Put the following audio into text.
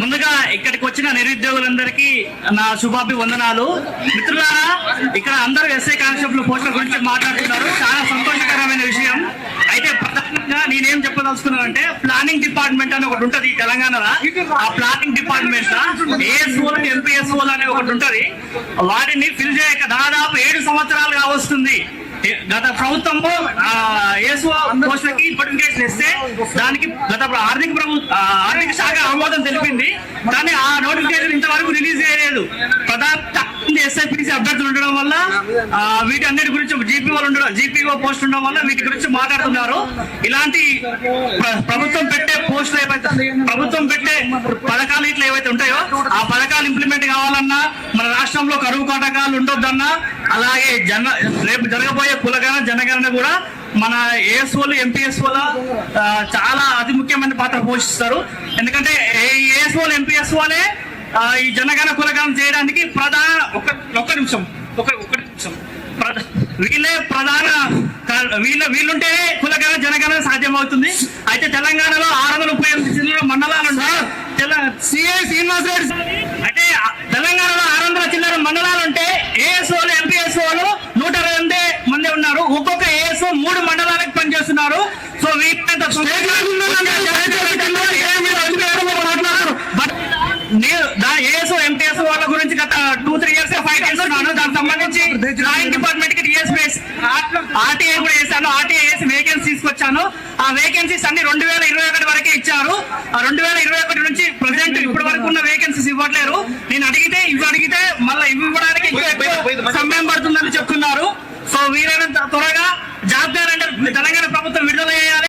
ముందుగా ఇక్కడికి వచ్చిన నిరుద్యోగులందరికీ నా శుభాభివందనాలు. మిత్రులారా, ఇక్కడ అందరూ ఎస్ఐ కానిస్టేబుల్ పోస్టుల గురించి మాట్లాడుతున్నారు, చాలా సంతోషకరమైన విషయం. అయితే ప్రధానంగా నేనేం చెప్పదలుచుకున్నానంటే, ప్లానింగ్ డిపార్ట్మెంట్ అని ఒకటి ఉంటది తెలంగాణలో. ఆ ప్లానింగ్ డిపార్ట్మెంట్ ఏఎస్ఓలు ఎంపీఎస్ఓలు అనే ఒకటి ఉంటది. వాటిని ఫిల్ చేయక దాదాపు 7 సంవత్సరాలుగా వస్తుంది. గత ప్రభుత్వము ఏఎస్ఓ పోస్టులకి నోటిఫికేషన్ ఇస్తే దానికి గత ఆర్థిక శాఖ ఆమోదం తెలిపింది, కానీ ఆ నోటిఫికేషన్ ఇంతవరకు రిలీజ్ చేయలేదు. ప్రధాన ఎస్ఐపిసి అభ్యర్థులు ఉండడం వల్ల వీటి అన్నిటి గురించి జీపీఓ పోస్ట్ ఉండడం వల్ల వీటి గురించి మాట్లాడుతున్నారు. ఇలాంటి ప్రభుత్వం పెట్టే పోస్టులు ప్రభుత్వం పెట్టే పథకాలు ఇట్లా ఏవైతే ఉంటాయో ఆ పథకాలు ఇంప్లిమెంట్ కావాలన్నా, మన రాష్ట్రంలో కరువు కాటకాలు ఉండొద్దన్నా, అలాగే రేపు జరగబోయే కులగణన జనగణన కూడా మన ఏఎస్ఓలు ఎంపీఎస్ఓల చాలా అతి ముఖ్యమైన పాత్ర పోషిస్తారు. ఎందుకంటే ఏఎస్ఓలు ఎంపీఎస్ఓలే ఈ జనగణన కులగణన చేయడానికి ఒక్క నిమిషం వీళ్ళే ప్రధాన వీళ్ళుంటే కులగణన జనగణన సాధ్యమవుతుంది. అయితే తెలంగాణలో 638 చిల్లర మండలాలు ఉంటాయి. అంటే తెలంగాణలో 600 చిల్లర మండలాలు ఉంటే ఏఎస్ఓలు ఎంపీఎస్ఓలు 128 మంది ఉన్నారు. ఒక్కొక్క ఏఎస్ఓ 3 మండలాలకు పనిచేస్తున్నారు. సో ఏఎస్ఓ ఎంపీఎస్ఓ వాళ్ళ గురించి గత 2-3 years ఫైట్ చేస్తున్నాను. దానికి సంబంధించి జాయింట్ డిపార్ట్మెంట్ కి ఆర్టీఐ కూడా వేసాను. ఆర్టీఐ వేసి వేకెన్సీ తీసుకొచ్చాను. ఆ వేకెన్సీస్ అన్ని 2021 వరకే ఇచ్చారు. ఆ 2021 నుంచి ప్రెసెంట్ ఇప్పటి వరకు ఉన్న వేకెన్సీస్ ఇవ్వట్లేరు. నేను అడిగితే మళ్ళీ ఇవ్వడానికి సమయం పడుతుందని చెప్తున్నారు. సో వీరైనంత త్వరగా జాబ్ క్యాలెండర్ తెలంగాణ